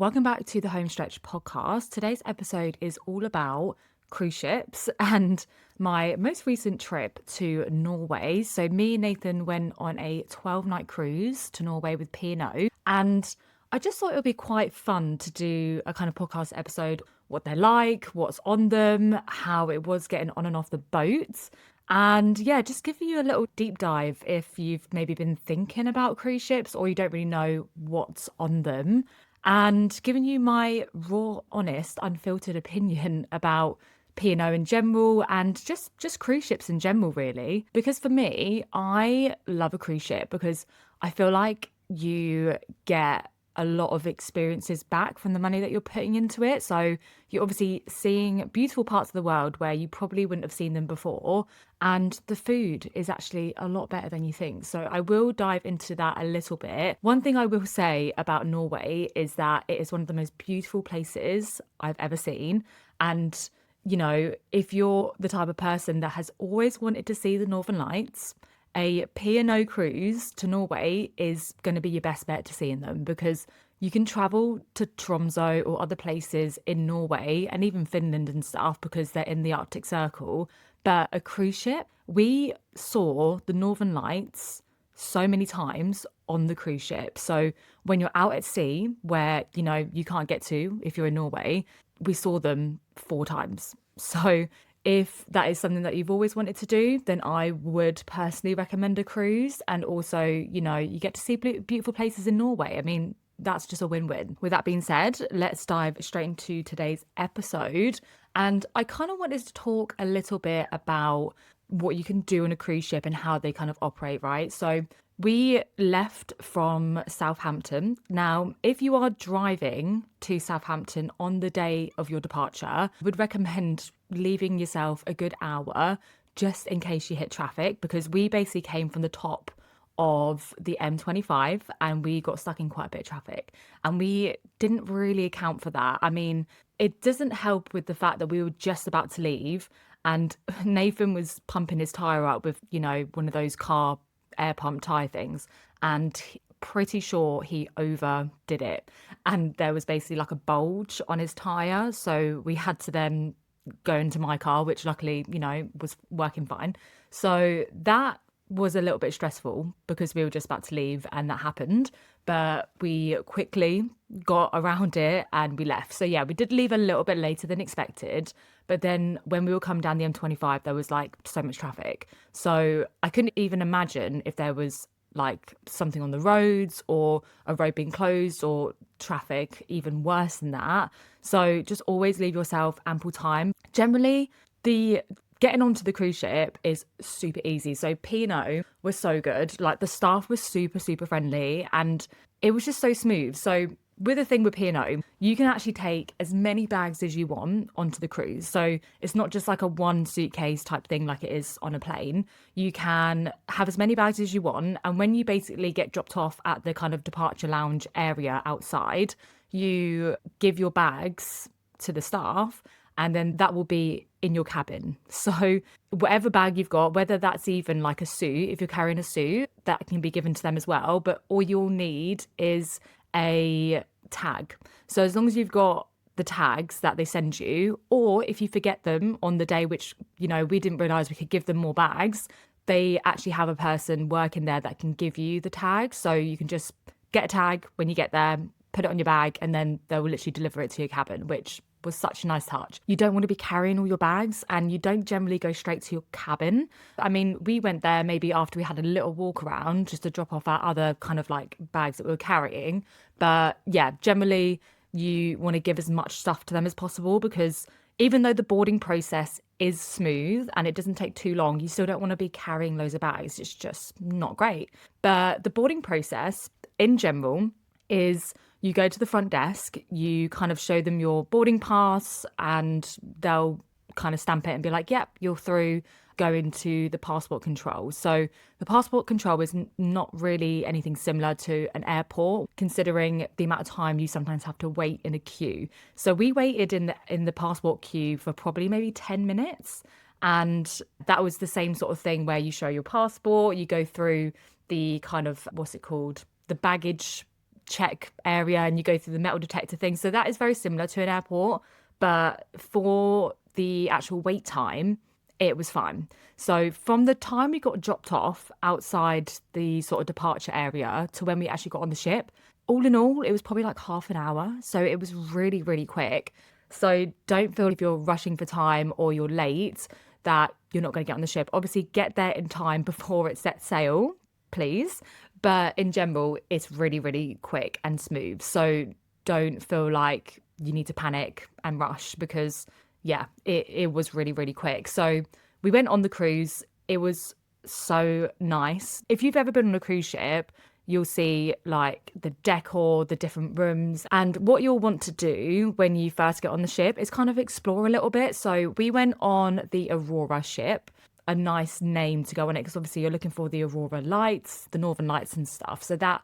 Welcome back to the Homestretch podcast. Today's episode is all about cruise ships and my most recent trip to Norway. So me and Nathan went on a 12-night cruise to Norway with P&O, and I just thought it would be quite fun to do a kind of podcast episode, what they're like, what's on them, how it was getting on and off the boats. And yeah, just give you a little deep dive if you've maybe been thinking about cruise ships or you don't really know what's on them, and giving you my raw, honest, unfiltered opinion about P&O in general and just cruise ships in general, really. Because for me, I love a cruise ship because I feel like you get a lot of experiences back from the money that you're putting into it. So you're obviously seeing beautiful parts of the world where you probably wouldn't have seen them before. And the food is actually a lot better than you think. So I will dive into that a little bit. One thing I will say about Norway is that it is one of the most beautiful places I've ever seen. And, you know, if you're the type of person that has always wanted to see the Northern Lights, a P&O cruise to Norway is going to be your best bet to seeing them, because you can travel to Tromsø or other places in Norway and even Finland and stuff because they're in the Arctic Circle. But a cruise ship, we saw the Northern Lights so many times on the cruise ship. So when you're out at sea where, you know, you can't get to if you're in Norway, we saw them 4 times. So if that is something that you've always wanted to do, then I would personally recommend a cruise. And also, you know, you get to see beautiful places in Norway. I mean, that's just a win-win. With that being said, let's dive straight into today's episode. And I kind of wanted to talk a little bit about what you can do on a cruise ship and how they kind of operate, right? So we left from Southampton. Now, if you are driving to Southampton on the day of your departure, I would recommend leaving yourself a good hour just in case you hit traffic, because we basically came from the top of the M25 and we got stuck in quite a bit of traffic, and we didn't really account for that. I mean, it doesn't help with the fact that we were just about to leave and Nathan was pumping his tyre up with, you know, one of those car air pump tyre things, and pretty sure he overdid it. And there was basically like a bulge on his tyre. So we had to then go into my car, which luckily, you know, was working fine. So that was a little bit stressful because we were just about to leave and that happened. But we quickly got around it and we left. So yeah, we did leave a little bit later than expected. But then when we were coming down the M25, there was like so much traffic. So I couldn't even imagine if there was like something on the roads or a road being closed or traffic even worse than that. So just always leave yourself ample time. Generally, the getting onto the cruise ship is super easy. So P&O was so good. Like the staff was super, super friendly and it was just so smooth. So with the thing with P&O, you can actually take as many bags as you want onto the cruise. So it's not just like a one suitcase type thing like it is on a plane. You can have as many bags as you want. And when you basically get dropped off at the kind of departure lounge area outside, you give your bags to the staff and then that will be in your cabin. So whatever bag you've got, whether that's even like a suit, if you're carrying a suit, that can be given to them as well. But all you'll need is a tag. So as long as you've got the tags that they send you, or if you forget them on the day, which, you know, we didn't realize we could give them more bags, they actually have a person working there that can give you the tag. So you can just get a tag when you get there, put it on your bag, and then they'll literally deliver it to your cabin, which was such a nice touch. You don't want to be carrying all your bags and you don't generally go straight to your cabin. I mean, we went there maybe after we had a little walk around just to drop off our other kind of like bags that we were carrying. But yeah, generally you want to give as much stuff to them as possible, because even though the boarding process is smooth and it doesn't take too long, you still don't want to be carrying loads of bags. It's just not great. But the boarding process in general is you go to the front desk, you kind of show them your boarding pass and they'll kind of stamp it and be like, yep, you're through, go into the passport control. So the passport control is not really anything similar to an airport, considering the amount of time you sometimes have to wait in a queue. So we waited in the passport queue for probably maybe 10 minutes. And that was the same sort of thing where you show your passport, you go through the kind of, what's it called? The baggage check area and you go through the metal detector thing. So that is very similar to an airport. But for the actual wait time, it was fine. So from the time we got dropped off outside the sort of departure area to when we actually got on the ship, all in all, it was probably like half an hour. So it was really, really quick. So don't feel if you're rushing for time or you're late that you're not going to get on the ship. Obviously, get there in time before it sets sail, please. But in general, it's really, really quick and smooth. So don't feel like you need to panic and rush because, yeah, it was really, really quick. So we went on the cruise. It was so nice. If you've ever been on a cruise ship, you'll see like the decor, the different rooms. And what you'll want to do when you first get on the ship is kind of explore a little bit. So we went on the Aurora ship, a nice name to go on it because obviously you're looking for the Aurora lights, the Northern Lights and stuff. So that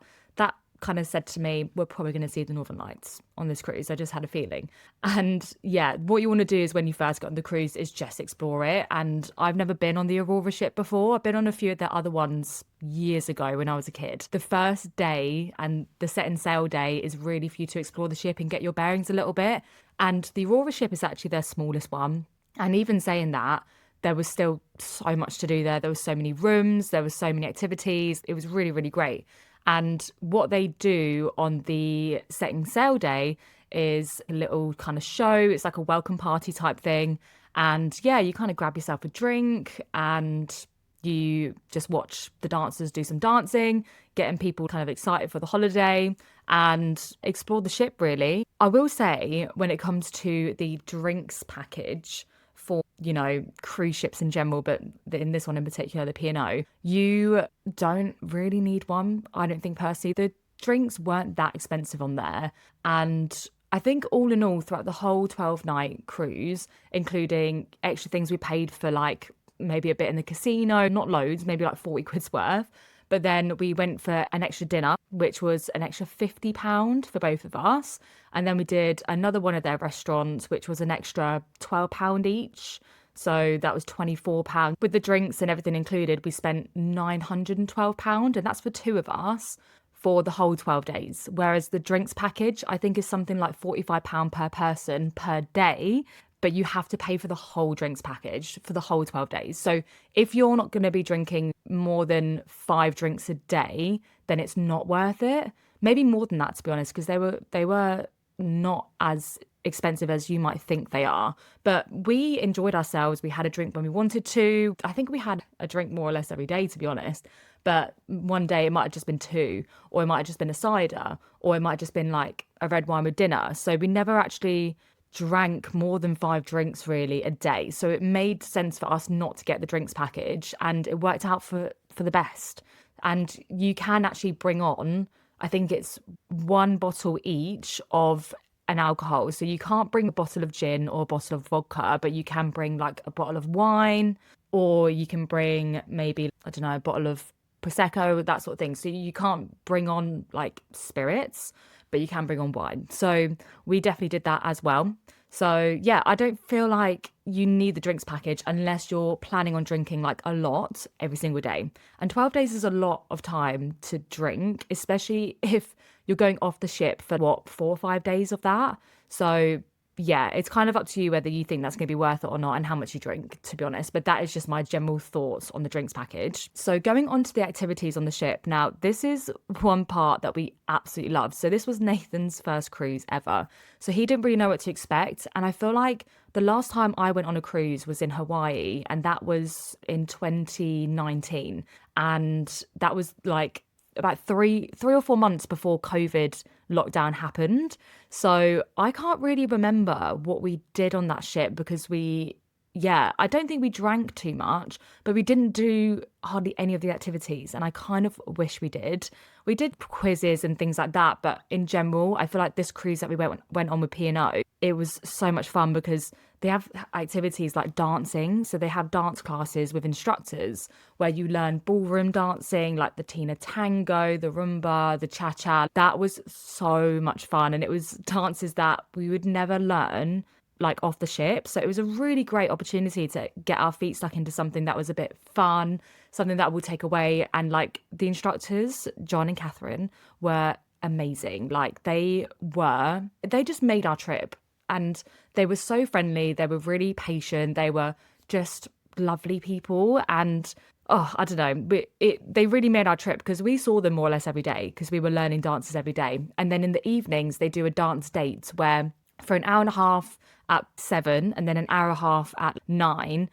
kind of said to me, we're probably going to see the Northern Lights on this cruise. I just had a feeling. And yeah, what you want to do is when you first get on the cruise is just explore it. And I've never been on the Aurora ship before. I've been on a few of the other ones years ago when I was a kid. The first day and the setting sail day is really for you to explore the ship and get your bearings a little bit. And the Aurora ship is actually their smallest one. And even saying that, there was still so much to do there. There were so many rooms, there was so many activities. It was really, really great. And what they do on the setting sail day is a little kind of show. It's like a welcome party type thing. And yeah, you kind of grab yourself a drink and you just watch the dancers do some dancing, getting people kind of excited for the holiday and explore the ship really. I will say when it comes to the drinks package, for, cruise ships in general, but in this one in particular, the P&O, you don't really need one. I don't think personally. The drinks weren't that expensive on there. And I think all in all, throughout the whole 12-night cruise, including extra things we paid for like maybe a bit in the casino, not loads, maybe like 40 quid's worth. But then we went for an extra dinner, which was an extra £50 for both of us. And then we did another one of their restaurants, which was an extra £12 each. So that was £24. With the drinks and everything included, we spent £912. And that's for two of us for the whole 12 days. Whereas the drinks package, I think, is something like £45 per person per day. But you have to pay for the whole drinks package for the whole 12 days. So if you're not going to be drinking more than 5 drinks a day, then it's not worth it. Maybe more than that, to be honest, because they were not as expensive as you might think they are. But we enjoyed ourselves. We had a drink when we wanted to. I think we had a drink more or less every day, to be honest. But one day it might have just been 2, or it might have just been a cider, or it might have just been like a red wine with dinner. So we never actually drank more than 5 drinks really a day. So it made sense for us not to get the drinks package, and it worked out for the best. And you can actually bring on, I think it's 1 bottle each of an alcohol. So you can't bring a bottle of gin or a bottle of vodka, but you can bring like a bottle of wine, or you can bring maybe, I don't know, a bottle of Prosecco, that sort of thing. So you can't bring on like spirits, but you can bring on wine. So we definitely did that as well. So yeah, I don't feel like you need the drinks package unless you're planning on drinking like a lot every single day. And 12 days is a lot of time to drink, especially if you're going off the ship for 4 or 5 days of that. So yeah, it's kind of up to you whether you think that's going to be worth it or not and how much you drink, to be honest. But that is just my general thoughts on the drinks package. So going on to the activities on the ship. Now, this is one part that we absolutely loved. So this was Nathan's first cruise ever. So he didn't really know what to expect. And I feel like the last time I went on a cruise was in Hawaii, and that was in 2019. And that was like about three or 4 months before COVID lockdown happened. So I can't really remember what we did on that ship because I don't think we drank too much, but we didn't do hardly any of the activities. And I kind of wish we did. We did quizzes and things like that. But in general, I feel like this cruise that we went on with P&O, it was so much fun because they have activities like dancing. So they have dance classes with instructors where you learn ballroom dancing, like the Tina Tango, the Rumba, the Cha-Cha. That was so much fun. And it was dances that we would never learn like off the ship. So it was a really great opportunity to get our feet stuck into something that was a bit fun, something that we'll take away. And like the instructors, John and Catherine, were amazing. Like they just made our trip, and they were so friendly. They were really patient. They were just lovely people. And oh, I don't know, they really made our trip because we saw them more or less every day because we were learning dances every day. And then in the evenings, they do a dance date where for an hour and a half at 7 and then an hour and a half at 9,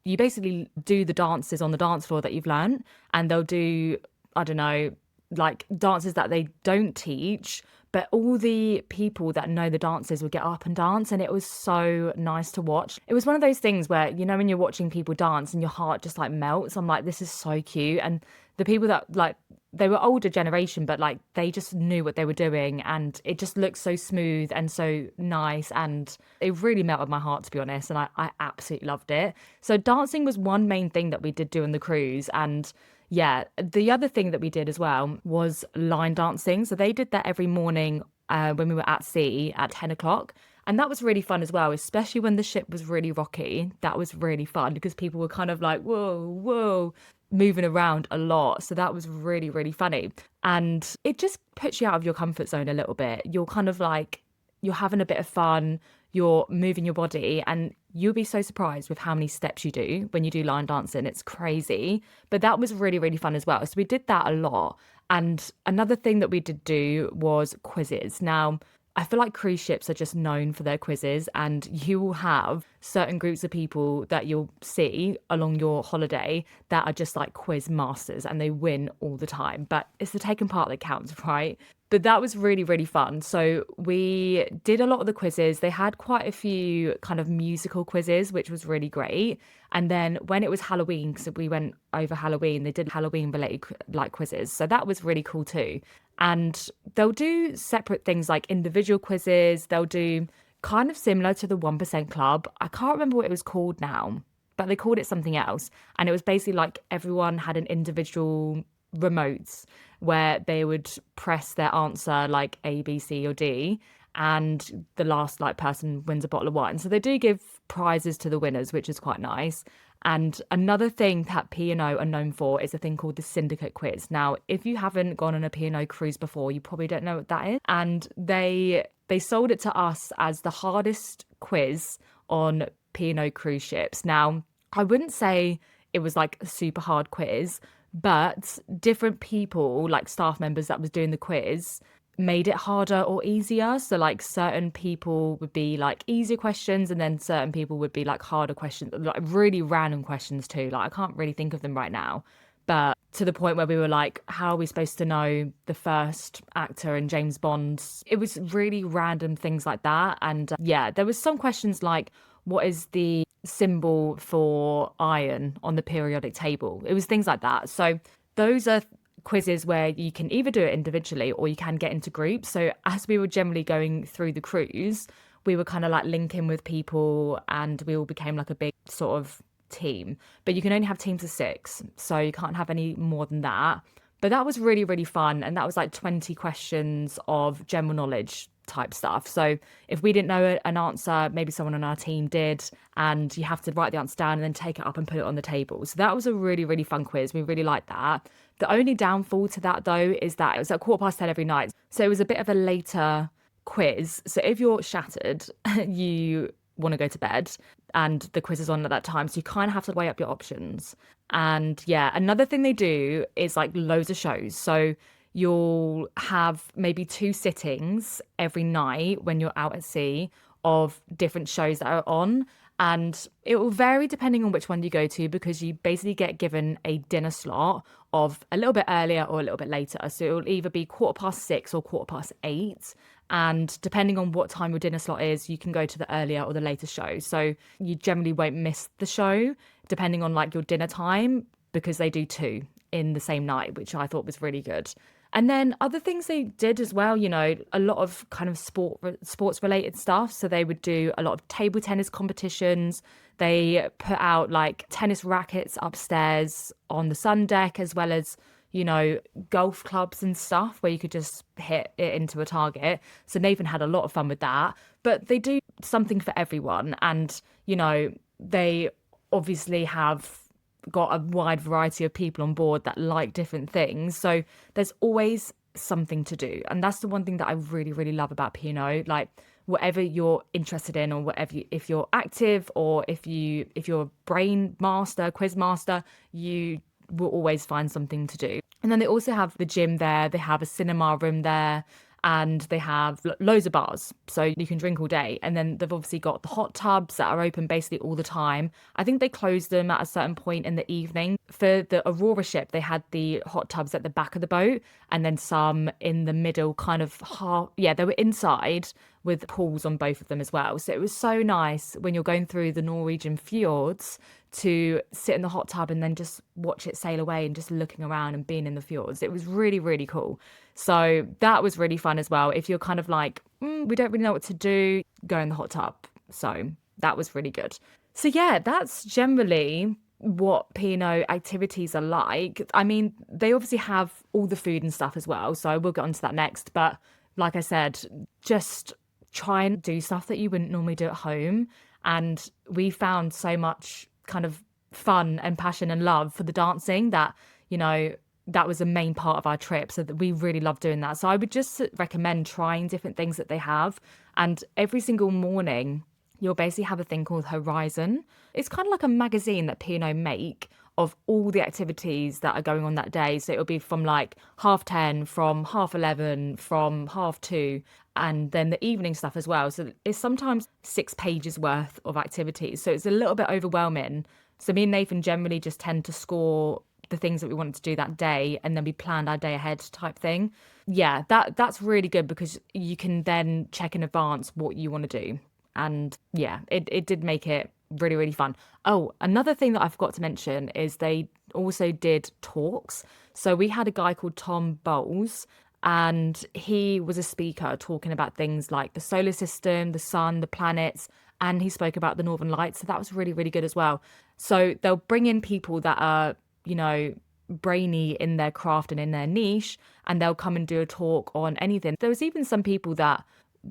you basically do the dances on the dance floor that you've learned, and they'll do, I don't know, like dances that they don't teach, but all the people that know the dances would get up and dance, and it was so nice to watch. It was one of those things where, you know, when you're watching people dance and your heart just like melts. I'm like, this is so cute. And the people that like, they were older generation, but like they just knew what they were doing, and it just looked so smooth and so nice, and it really melted my heart, to be honest. And I absolutely loved it. So dancing was one main thing that we did do on the cruise. And yeah, the other thing that we did as well was line dancing. So they did that every morning when we were at sea at 10 o'clock. And that was really fun as well, especially when the ship was really rocky. That was really fun because people were kind of like, whoa, whoa, moving around a lot. So that was really, really funny. And it just puts you out of your comfort zone a little bit. You're kind of like, you're having a bit of fun, you're moving your body, and you'll be so surprised with how many steps you do when you do line dancing. It's crazy. But that was really, really fun as well. So we did that a lot. And another thing that we did do was quizzes. Now, I feel like cruise ships are just known for their quizzes, and you will have certain groups of people that you'll see along your holiday that are just like quiz masters and they win all the time. But it's the taking part that counts, right? But that was really, really fun. So we did a lot of the quizzes. They had quite a few kind of musical quizzes, which was really great. And then when it was Halloween, because we went over Halloween, they did Halloween related like quizzes. So that was really cool too. And they'll do separate things like individual quizzes. They'll do kind of similar to the 1% Club. I can't remember what it was called now, but they called it something else. And it was basically like everyone had an individual remotes where they would press their answer like A, B, C, or D, and the last like person wins a bottle of wine. So they do give prizes to the winners, which is quite nice. And another thing that P&O are known for is a thing called the Syndicate Quiz. Now, if you haven't gone on a P&O cruise before, you probably don't know what that is. And they sold it to us as the hardest quiz on P&O cruise ships. Now, I wouldn't say it was like a super hard quiz, but different people, like staff members that was doing the quiz, made it harder or easier. So like certain people would be like easier questions, and then certain people would be like harder questions, like really random questions too. Like I can't really think of them right now, but to the point where we were like, how are we supposed to know the first actor in James Bond's? It was really random things like that. And yeah, there was some questions like, what is the symbol for iron on the periodic table? It was things like that. So those are quizzes where you can either do it individually or you can get into groups. So as we were generally going through the cruise, we were kind of like linking with people, and we all became like a big sort of team. But you can only have teams of 6, so you can't have any more than that. But that was really, really fun. And that was like 20 questions of general knowledge type stuff. So if we didn't know an answer, maybe someone on our team did, and you have to write the answer down and then take it up and put it on the table. So that was a really, really fun quiz. We really liked that. The only downfall to that though is that it was at 10:15 every night. So it was a bit of a later quiz. So if you're shattered, you want to go to bed, and the quiz is on at that time. So you kind of have to weigh up your options. And yeah, another thing they do is like loads of shows. So you'll have maybe 2 sittings every night when you're out at sea of different shows that are on. And it will vary depending on which one you go to, because you basically get given a dinner slot of a little bit earlier or a little bit later. So it will either be 6:15 or 8:15. And depending on what time your dinner slot is, you can go to the earlier or the later show. So you generally won't miss the show depending on like your dinner time, because they do 2 in the same night, which I thought was really good. And then other things they did as well, you know, a lot of kind of sports related stuff. So they would do a lot of table tennis competitions. They put out like tennis rackets upstairs on the sun deck, as well as, you know, golf clubs and stuff where you could just hit it into a target. So Nathan had a lot of fun with that. But they do something for everyone. And, you know, they obviously have got a wide variety of people on board that like different things. So there's always something to do. And that's the one thing that I really, really love about P&O. Like, whatever you're interested in, or if you're active, or if you're a brain master, quiz master, you will always find something to do. And then they also have the gym there. They have a cinema room there, and they have loads of bars, so you can drink all day. And then they've obviously got the hot tubs that are open basically all the time. I think they close them at a certain point in the evening. For the Aurora ship, they had the hot tubs at the back of the boat, and then some in the middle, kind of half. Yeah, they were inside with pools on both of them as well. So it was so nice when you're going through the Norwegian fjords to sit in the hot tub and then just watch it sail away, and just looking around and being in the fjords. It was really, really cool. So that was really fun as well. If you're kind of like, we don't really know what to do, go in the hot tub. So that was really good. So yeah, that's generally what P&O activities are like. I mean, they obviously have all the food and stuff as well. So we'll get onto that next. But like I said, just try and do stuff that you wouldn't normally do at home. And we found so much kind of fun and passion and love for the dancing that, you know, that was a main part of our trip. So that we really love doing that. So I would just recommend trying different things that they have. And every single morning, you'll basically have a thing called Horizon. It's kind of like a magazine that P&O make of all the activities that are going on that day. So it'll be from like 10:30, from 11:30, from 2:30, and then the evening stuff as well. So it's sometimes 6 pages worth of activities. So it's a little bit overwhelming. So me and Nathan generally just tend to score the things that we wanted to do that day, and then we planned our day ahead type thing. Yeah, that's really good because you can then check in advance what you want to do. And yeah, it did make it really, really fun. Oh, another thing that I forgot to mention is they also did talks. So we had a guy called Tom Bowles, and he was a speaker talking about things like the solar system, the sun, the planets, and he spoke about the Northern Lights. So that was really, really good as well. So they'll bring in people that are, you know, brainy in their craft and in their niche, and they'll come and do a talk on anything. There was even some people that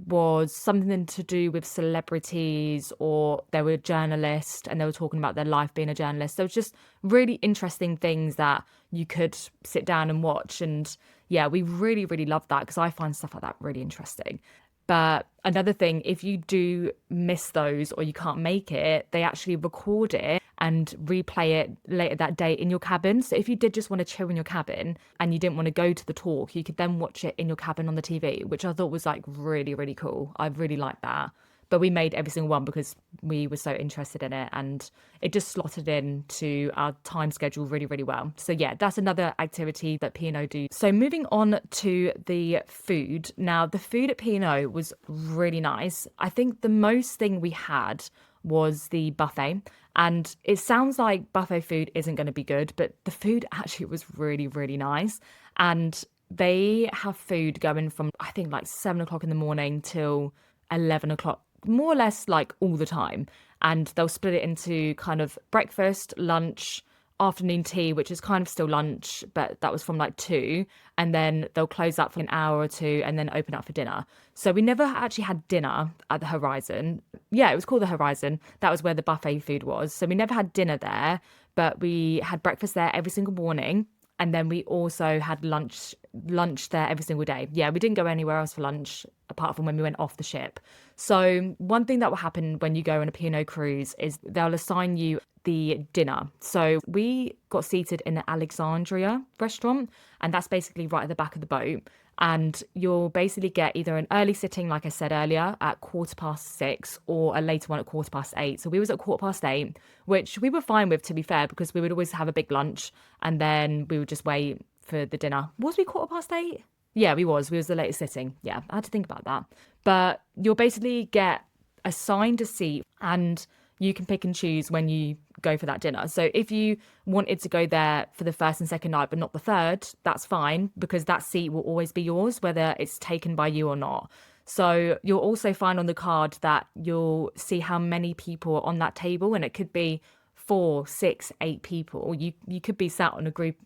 was something to do with celebrities, or they were a journalist and they were talking about their life being a journalist. So it was just really interesting things that you could sit down and watch. And yeah, we really, really loved that because I find stuff like that really interesting. But another thing, if you do miss those or you can't make it, they actually record it and replay it later that day in your cabin. So if you did just want to chill in your cabin and you didn't want to go to the talk, you could then watch it in your cabin on the TV, which I thought was like really, really cool. I really liked that. But we made every single one because we were so interested in it, and it just slotted in to our time schedule really, really well. So yeah, that's another activity that P&O do. So moving on to the food. Now, the food at P&O was really nice. I think the most thing we had was the buffet. And it sounds like buffet food isn't going to be good, but the food actually was really, really nice. And they have food going from, I think, like 7 o'clock in the morning till 11 o'clock, more or less like all the time. And they'll split it into kind of breakfast, lunch, afternoon tea, which is kind of still lunch, but that was from like 2. And then they'll close up for an hour or 2 and then open up for dinner. So we never actually had dinner at the Horizon. Yeah, it was called the Horizon. That was where the buffet food was. So we never had dinner there, but we had breakfast there every single morning. And then we also had lunch there every single day. Yeah, we didn't go anywhere else for lunch apart from when we went off the ship. So one thing that will happen when you go on a P&O cruise is they'll assign you the dinner. So we got seated in the Alexandria restaurant, and that's basically right at the back of the boat. And you'll basically get either an early sitting, like I said earlier, at 6:15, or a later one at 8:15. So we was at 8:15, which we were fine with, to be fair, because we would always have a big lunch and then we would just wait for the dinner. Was we 8:15? Yeah, we was. We was the latest sitting. Yeah, I had to think about that. But you'll basically get assigned a seat, and you can pick and choose when you go for that dinner. So if you wanted to go there for the first and second night, but not the third, that's fine, because that seat will always be yours, whether it's taken by you or not. So you'll also find on the card that you'll see how many people are on that table, and it could be 4, 6, 8 people. You could be sat on a group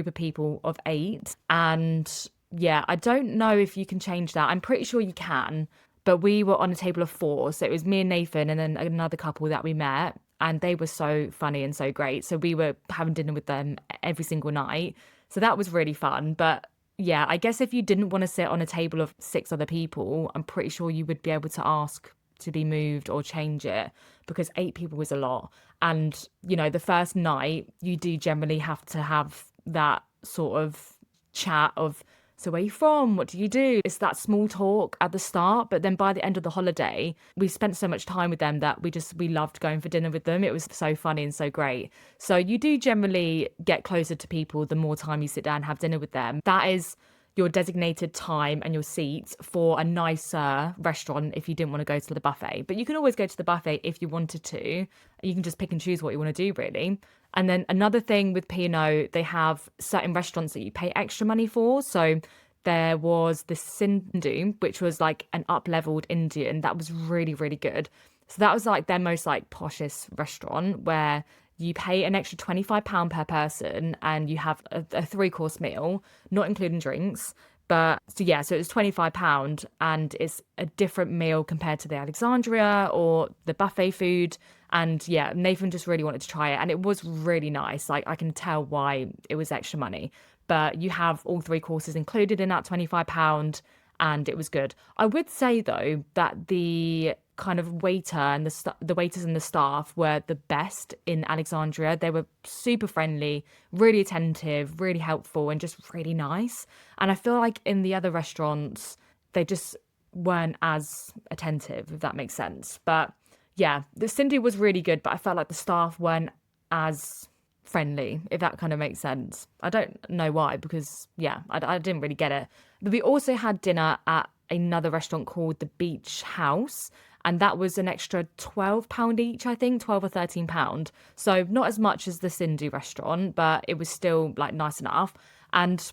of people of 8. And yeah, I don't know if you can change that. I'm pretty sure you can. But we were on a table of 4. So it was me and Nathan and then another couple that we met. And they were so funny and so great. So we were having dinner with them every single night. So that was really fun. But yeah, I guess if you didn't want to sit on a table of 6 other people, I'm pretty sure you would be able to ask to be moved or change it, because 8 people was a lot. And, the first night, you do generally have to have that sort of chat of, so where are you from? What do you do? It's that small talk at the start, but then by the end of the holiday, we spent so much time with them that we loved going for dinner with them. It was so funny and so great. So you do generally get closer to people the more time you sit down and have dinner with them. That is your designated time and your seats for a nicer restaurant if you didn't want to go to the buffet. But you can always go to the buffet if you wanted to. You can just pick and choose what you want to do, really. And then another thing with P&O, they have certain restaurants that you pay extra money for. So there was the Sindhu, which was like an up-leveled Indian that was really, really good. So that was like their most like poshest restaurant, where you pay an extra £25 per person and you have a 3-course meal, not including drinks. But so yeah, so it was £25 and it's a different meal compared to the Alexandria or the buffet food. And yeah, Nathan just really wanted to try it and it was really nice. Like I can tell why it was extra money. But you have all 3 courses included in that £25 and it was good. I would say though that the kind of waiter and the waiters and the staff were the best in Alexandria. They were super friendly, really attentive, really helpful, and just really nice. And I feel like in the other restaurants, they just weren't as attentive, if that makes sense. But yeah, the Cindy was really good, but I felt like the staff weren't as friendly, if that kind of makes sense. I don't know why, because yeah, I didn't really get it. But we also had dinner at another restaurant called the Beach House, and that was an extra £12 each, I think, 12 or £13. So not as much as the Sindhu restaurant, but it was still like nice enough. And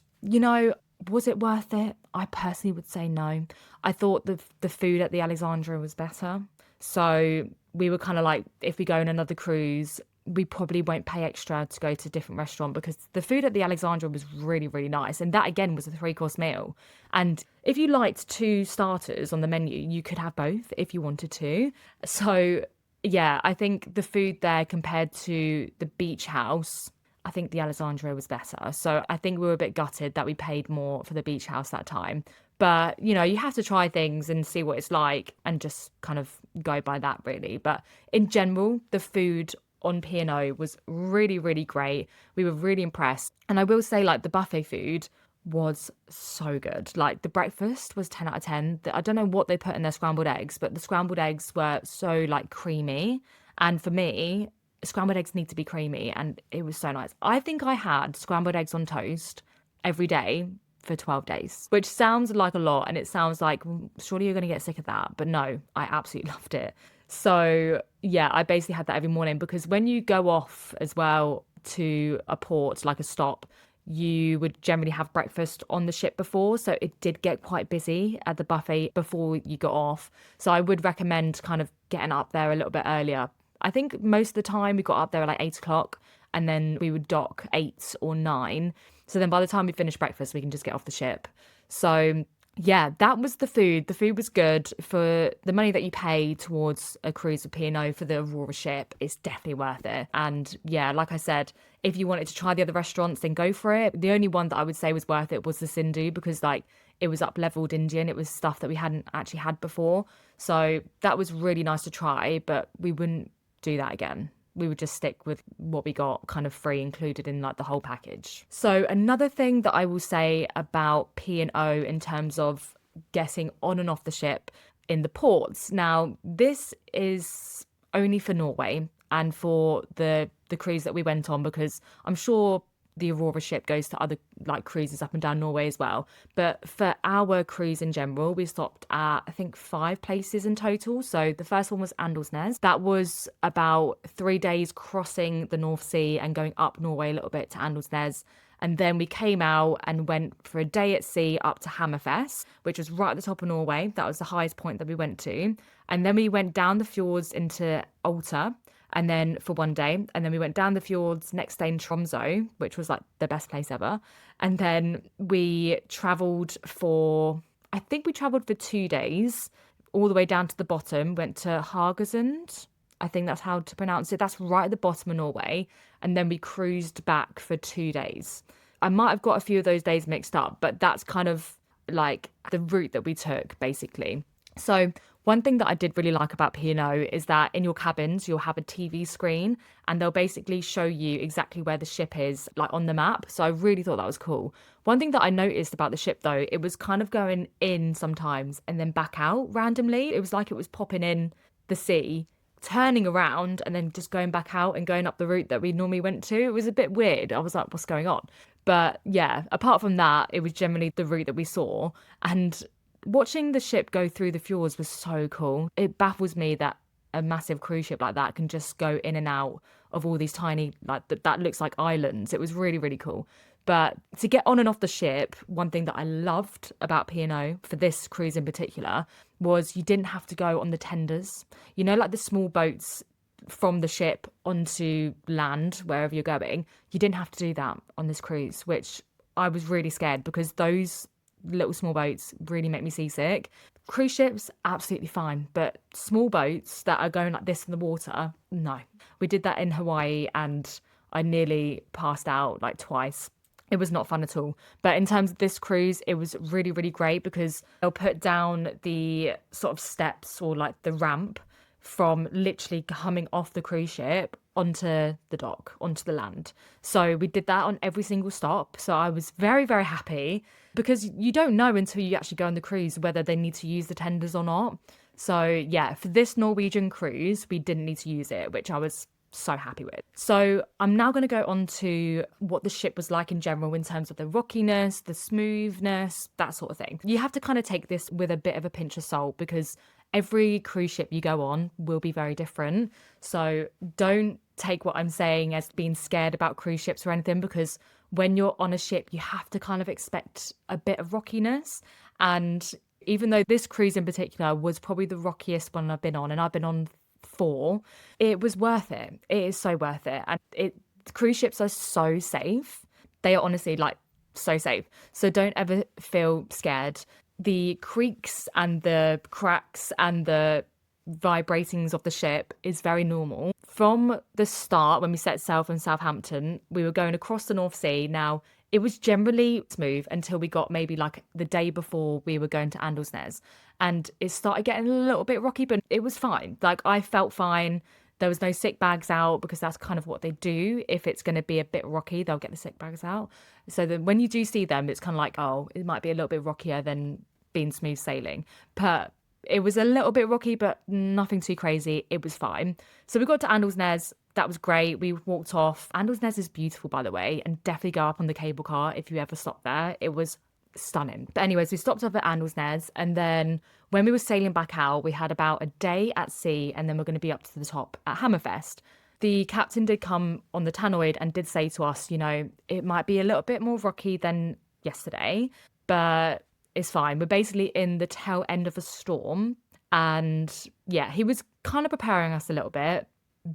was it worth it? I personally would say no. I thought the food at the Alexandria was better. So we were kind of like, if we go on another cruise, we probably won't pay extra to go to a different restaurant, because the food at the Alexandria was really, really nice. And that again was a 3-course meal. And if you liked 2 starters on the menu, you could have both if you wanted to. So yeah, I think the food there compared to the beach house, I think the Alexandria was better. So I think we were a bit gutted that we paid more for the beach house that time. But, you have to try things and see what it's like and just kind of go by that, really. But in general, the food on P&O was really, really great. We were really impressed. And I will say, like, the buffet food was so good. Like, the breakfast was 10 out of 10. I don't know what they put in their scrambled eggs, but the scrambled eggs were so, like, creamy. And for me, scrambled eggs need to be creamy, and it was so nice. I think I had scrambled eggs on toast every day for 12 days, which sounds like a lot, and it sounds like, surely you're going to get sick of that. But no, I absolutely loved it. So yeah, I basically had that every morning, because when you go off as well to a port, like a stop, you would generally have breakfast on the ship before. So it did get quite busy at the buffet before you got off. So I would recommend kind of getting up there a little bit earlier. I think most of the time we got up there at like 8 o'clock, and then we would dock 8 or 9. So then by the time we finish breakfast, we can just get off the ship. So yeah, that was the food. The food was good for the money that you pay towards a cruise with P&O for the Aurora ship. It's definitely worth it. And yeah, like I said, if you wanted to try the other restaurants, then go for it. The only one that I would say was worth it was the Sindhu, because like it was up-leveled Indian. It was stuff that we hadn't actually had before. So that was really nice to try, but we wouldn't do that again. We would just stick with what we got kind of free included in like the whole package. So another thing that I will say about P&O in terms of getting on and off the ship in the ports. Now, this is only for Norway and for the cruise that we went on, because I'm sure the Aurora ship goes to other like cruises up and down Norway as well. But for our cruise in general, we stopped at, I think, 5 places in total. So the first one was Andalsnes. That was about 3 days crossing the North Sea and going up Norway a little bit to Andalsnes. And then we came out and went for a day at sea up to Hammerfest, which was right at the top of Norway. That was the highest point that we went to. And then we went down the fjords into Alta, and then for 1 day, and then we went down the fjords, next day in Tromsø, which was like the best place ever. And then we travelled for, I think we travelled for 2 days, all the way down to the bottom, went to Haugesund. I think that's how to pronounce it. That's right at the bottom of Norway. And then we cruised back for 2 days. I might have got a few of those days mixed up, but that's kind of like the route that we took basically. So one thing that I did really like about P&O is that in your cabins, you'll have a TV screen and they'll basically show you exactly where the ship is, like on the map. So I really thought that was cool. One thing that I noticed about the ship though, it was kind of going in sometimes and then back out randomly. It was like it was popping in the sea, turning around and then just going back out and going up the route that we normally went to. It was a bit weird. I was like, what's going on? But yeah, apart from that, it was generally the route that we saw. And watching the ship go through the fjords was so cool. It baffles me that a massive cruise ship like that can just go in and out of all these tiny, like that looks like islands. It was really, really cool. But to get on and off the ship, one thing that I loved about P&O for this cruise in particular was you didn't have to go on the tenders. You know, like the small boats from the ship onto land, wherever you're going. You didn't have to do that on this cruise, which I was really scared because those little small boats really make me seasick. Cruise ships, absolutely fine, but small boats that are going like this in the water, no. We did that in Hawaii and I nearly passed out like twice. It was not fun at all. But in terms of this cruise, it was really, really great because they'll put down the sort of steps or like the ramp from literally coming off the cruise ship onto the dock, onto the land. So we did that on every single stop. So I was very, very happy because you don't know until you actually go on the cruise whether they need to use the tenders or not. So yeah, for this Norwegian cruise, we didn't need to use it, which I was so happy with. So I'm now going to go on to what the ship was like in general in terms of the rockiness, the smoothness, that sort of thing. You have to kind of take this with a bit of a pinch of salt because every cruise ship you go on will be very different. So don't take what I'm saying as being scared about cruise ships or anything, because when you're on a ship, you have to kind of expect a bit of rockiness. And even though this cruise in particular was probably the rockiest one I've been on, and I've been on 4, it was worth it. It is so worth it. And cruise ships are so safe. They are honestly like so safe. So don't ever feel scared. The creaks and the cracks and the vibratings of the ship is very normal. From the start, when we set sail from Southampton, we were going across the North Sea. Now, it was generally smooth until we got maybe like the day before we were going to Andalsnes. And it started getting a little bit rocky, but it was fine. Like, I felt fine. There was no sick bags out because that's kind of what they do. If it's going to be a bit rocky, they'll get the sick bags out. So then when you do see them, it's kind of like, oh, it might be a little bit rockier than being smooth sailing. But it was a little bit rocky, but nothing too crazy. It was fine. So we got to Andalsnes. That was great. We walked off. Andalsnes is beautiful, by the way, and definitely go up on the cable car if you ever stop there. It was stunning. But anyways, we stopped up at Andalsnes, and then when we were sailing back out, we had about a day at sea, and then we're going to be up to the top at Hammerfest. The captain did come on the tannoy and did say to us, you know, it might be a little bit more rocky than yesterday, but it's fine. We're basically in the tail end of a storm. And yeah, he was kind of preparing us a little bit,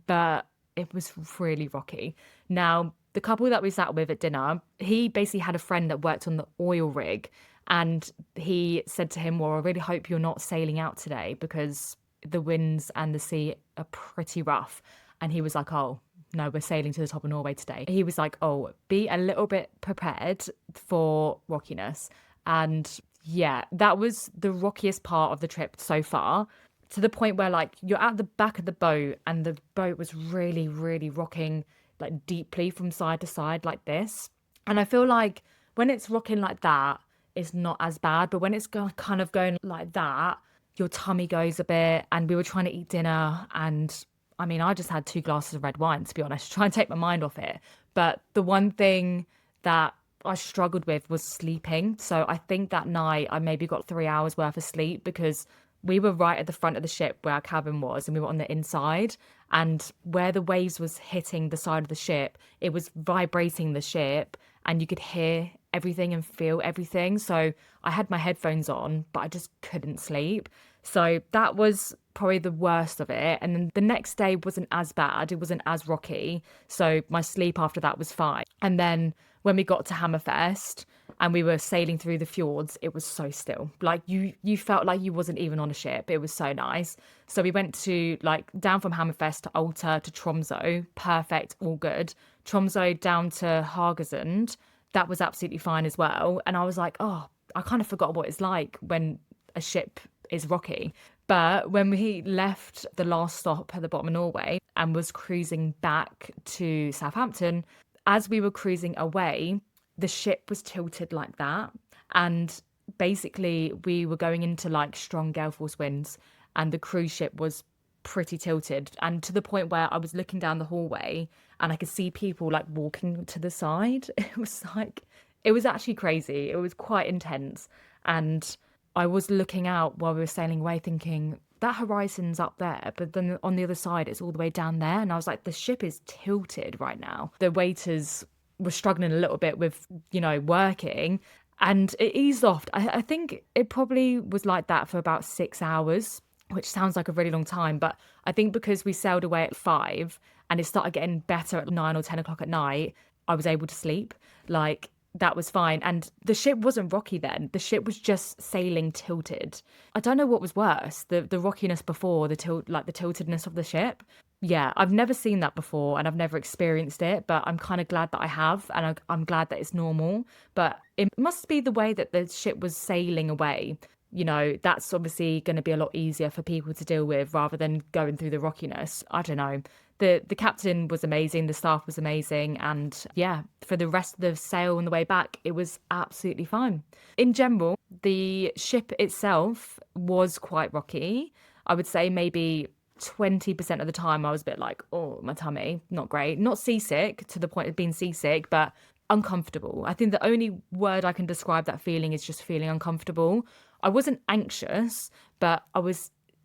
but it was really rocky. Now, the couple that we sat with at dinner, he basically had a friend that worked on the oil rig. And he said to him, well, I really hope you're not sailing out today because the winds and the sea are pretty rough. And he was like, oh, no, we're sailing to the top of Norway today. He was like, oh, be a little bit prepared for rockiness. And yeah, that was the rockiest part of the trip so far, to the point where like you're at the back of the boat and the boat was really, really rocking like deeply from side to side like this. And I feel like when it's rocking like that, it's not as bad. But when it's kind of going like that, your tummy goes a bit. And we were trying to eat dinner. And I mean, I just had 2 glasses of red wine, to be honest, to try and take my mind off it. But the one thing that I struggled with was sleeping. So I think that night I maybe got 3 hours worth of sleep because we were right at the front of the ship where our cabin was and we were on the inside, and where the waves was hitting the side of the ship, it was vibrating the ship and you could hear everything and feel everything. So I had my headphones on, but I just couldn't sleep. So that was probably the worst of it. And then the next day wasn't as bad. It wasn't as rocky. So my sleep after that was fine. And then when we got to Hammerfest and we were sailing through the fjords, it was so still. Like you felt like you wasn't even on a ship. It was so nice. So we went to like down from Hammerfest to Alta to Tromsø. Perfect, all good. Tromsø down to Haugesund. that was absolutely fine as well. And I was like, oh, I kind of forgot what it's like when a ship is rocky. But when we left the last stop at the bottom of Norway and was cruising back to Southampton, as we were cruising away, the ship was tilted like that. And basically, we were going into like strong gale force winds, and the cruise ship was pretty tilted. And to the point where I was looking down the hallway and I could see people like walking to the side. It was actually crazy. It was quite intense. And I was looking out while we were sailing away thinking, that horizon's up there, but then on the other side, it's all the way down there. And I was like, the ship is tilted right now. The waiters were struggling a little bit with, working, and it eased off. I think it probably was like that for about 6 hours, which sounds like a really long time. But I think because we sailed away at 5 and it started getting better at 9 or 10 o'clock at night, I was able to sleep. Like, that was fine. And the ship wasn't rocky then. The ship was just sailing tilted. I don't know what was worse, the rockiness before, the tiltedness of the ship. Yeah, I've never seen that before and I've never experienced it, but I'm kind of glad that I have, and I'm glad that it's normal. But it must be the way that the ship was sailing away. That's obviously going to be a lot easier for people to deal with rather than going through the rockiness. I don't know. The captain was amazing, the staff was amazing, and yeah, for the rest of the sail on the way back, it was absolutely fine. In general, the ship itself was quite rocky. I would say maybe 20% of the time I was a bit like, oh, my tummy, not great. Not seasick to the point of being seasick, but uncomfortable. I think the only word I can describe that feeling is just feeling uncomfortable. I wasn't anxious, but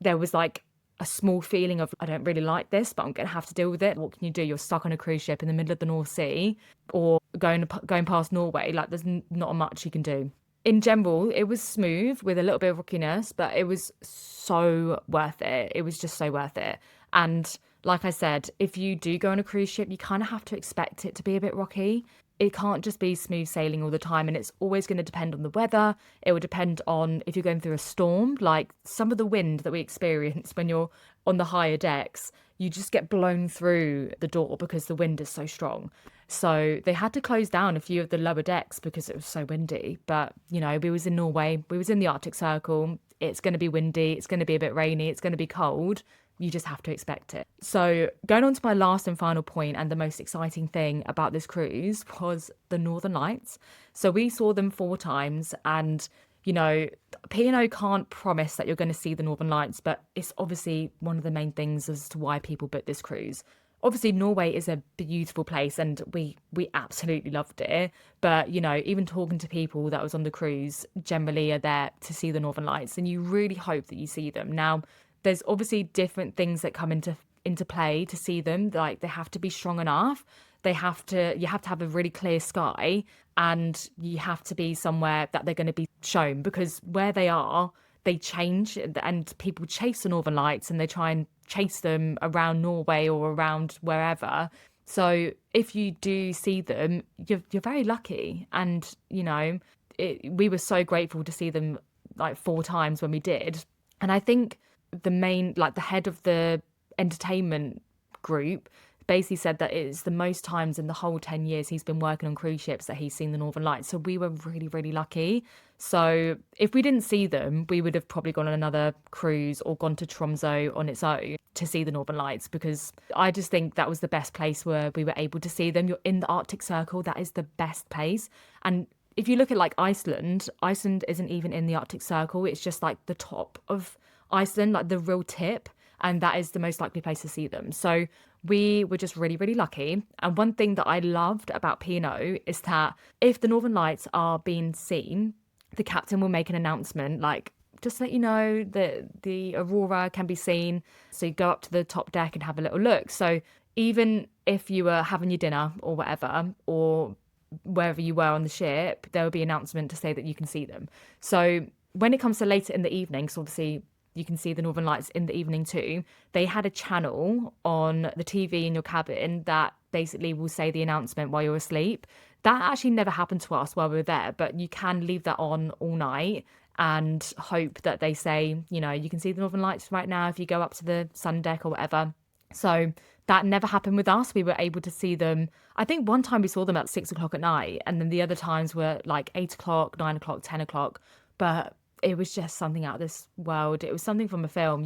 there was like a small feeling of, I don't really like this, but I'm going to have to deal with it. What can you do? You're stuck on a cruise ship in the middle of the North Sea or going past Norway. Like, there's not much you can do. In general, it was smooth with a little bit of rockiness, but it was so worth it. It was just so worth it. And like I said, if you do go on a cruise ship, you kind of have to expect it to be a bit rocky. It can't just be smooth sailing all the time, and it's always going to depend on the weather. It will depend on if you're going through a storm, like some of the wind that we experience when you're on the higher decks, you just get blown through the door because the wind is so strong. So they had to close down a few of the lower decks because it was so windy. But, we was in Norway, we was in the Arctic Circle. It's going to be windy, it's going to be a bit rainy, it's going to be cold. You just have to expect it. So going on to my last and final point, and the most exciting thing about this cruise was the Northern Lights. So we saw them 4 times, and P&O can't promise that you're going to see the Northern Lights, but it's obviously one of the main things as to why people book this cruise. Obviously, Norway is a beautiful place and we absolutely loved it. But, even talking to people that was on the cruise generally are there to see the Northern Lights, and you really hope that you see them. Now, there's obviously different things that come into play to see them. Like, they have to be strong enough. You have to have a really clear sky, and you have to be somewhere that they're going to be shown, because where they are, they change, and people chase the Northern Lights and they try and chase them around Norway or around wherever. So if you do see them, you're very lucky. And, we were so grateful to see them like 4 times when we did. And I think the head of the entertainment group basically said that it's the most times in the whole 10 years he's been working on cruise ships that he's seen the Northern Lights. So we were really, really lucky. So if we didn't see them, we would have probably gone on another cruise or gone to Tromsø on its own to see the Northern Lights, because I just think that was the best place where we were able to see them. You're in the Arctic Circle. That is the best place. And if you look at like Iceland isn't even in the Arctic Circle. It's just like the top of Iceland, like the real tip. And that is the most likely place to see them. So we were just really, really lucky. And one thing that I loved about P&O is that if the Northern Lights are being seen, the captain will make an announcement, like, just to let you know that the aurora can be seen. So you go up to the top deck and have a little look. So even if you were having your dinner or whatever, or wherever you were on the ship, there will be an announcement to say that you can see them. So when it comes to later in the evening, so obviously you can see the Northern Lights in the evening too, they had a channel on the TV in your cabin that basically will say the announcement while you're asleep. That actually never happened to us while we were there, but you can leave that on all night and hope that they say, you can see the Northern Lights right now if you go up to the sun deck or whatever. So that never happened with us. We were able to see them. I think one time we saw them at 6 o'clock at night, and then the other times were like 8 o'clock, 9 o'clock, 10 o'clock. But it was just something out of this world. It was something from a film.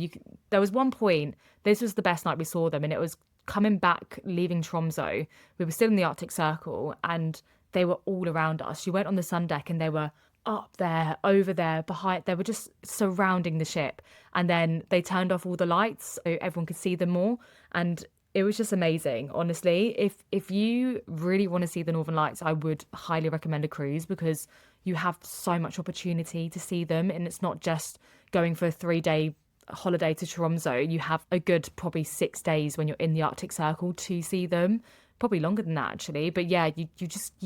There was one point, this was the best night we saw them, and it was coming back, leaving Tromso. We were still in the Arctic Circle, and they were all around us. You went on the sun deck, and they were up there, over there, behind. They were just surrounding the ship. And then they turned off all the lights so everyone could see them more. And it was just amazing, honestly. If you really want to see the Northern Lights, I would highly recommend a cruise because you have so much opportunity to see them. And it's not just going for a 3 day holiday to Tromso. You have a good probably 6 days when you're in the Arctic Circle to see them, probably longer than that actually, but yeah, you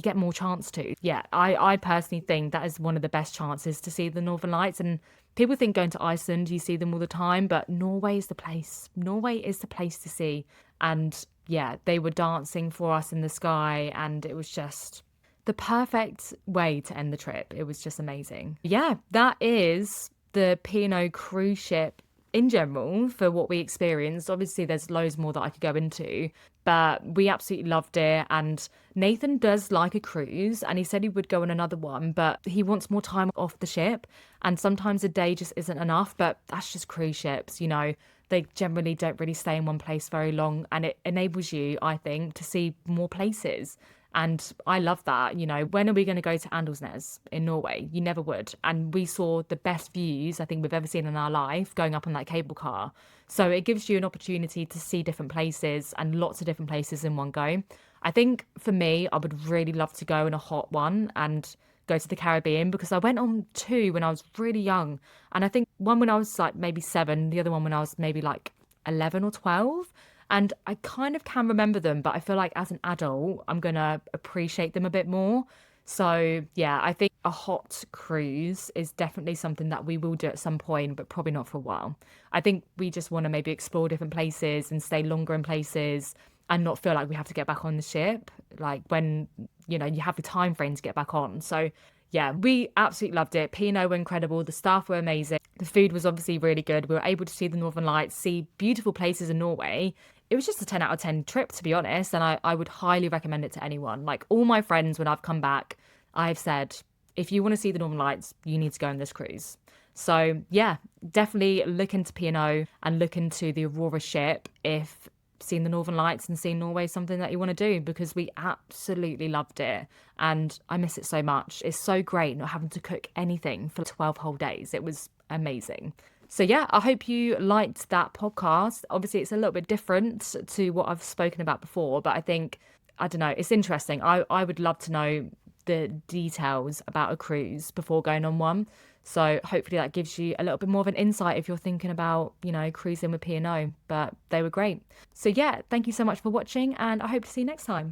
get more chance to. Yeah, I personally think that is one of the best chances to see the Northern Lights. And people think going to Iceland you see them all the time, but Norway is the place. Norway is the place to see. And yeah, they were dancing for us in the sky, and it was just the perfect way to end the trip. It was just amazing. Yeah, that is the P&O cruise ship in general for what we experienced. Obviously, there's loads more that I could go into, but we absolutely loved it. And Nathan does like a cruise, and he said he would go on another one, but he wants more time off the ship. And sometimes a day just isn't enough, but that's just cruise ships, you know. They generally don't really stay in one place very long, and it enables you, I think, to see more places. And I love that. You know, when are we going to go to Andalsnes in Norway? You never would. And we saw the best views I think we've ever seen in our life going up on that cable car. So it gives you an opportunity to see different places and lots of different places in one go. I think for me, I would really love to go on a hot one and go to the Caribbean because I went on two when I was really young. And I think one when I was like maybe 7, the other one when I was maybe like 11 or 12. And I kind of can remember them, but I feel like as an adult, I'm going to appreciate them a bit more. So, yeah, I think a hot cruise is definitely something that we will do at some point, but probably not for a while. I think we just want to maybe explore different places and stay longer in places and not feel like we have to get back on the ship, like when, you know, you have the time frame to get back on. So, yeah, we absolutely loved it. P&O were incredible. The staff were amazing. The food was obviously really good. We were able to see the Northern Lights, see beautiful places in Norway. It was just a 10 out of 10 trip, to be honest. And I would highly recommend it to anyone. Like all my friends, when I've come back, I've said, if you want to see the Northern Lights, you need to go on this cruise. So yeah, definitely look into P&O and look into the Aurora ship if seeing the Northern Lights and seeing Norway is something that you want to do, because we absolutely loved it and I miss it so much. It's so great not having to cook anything for 12 whole days. It was amazing. So yeah, I hope you liked that podcast. Obviously, it's a little bit different to what I've spoken about before, but I think, I don't know, it's interesting. I would love to know the details about a cruise before going on one. So hopefully that gives you a little bit more of an insight if you're thinking about, you know, cruising with P&O. But they were great. So yeah, thank you so much for watching, and I hope to see you next time.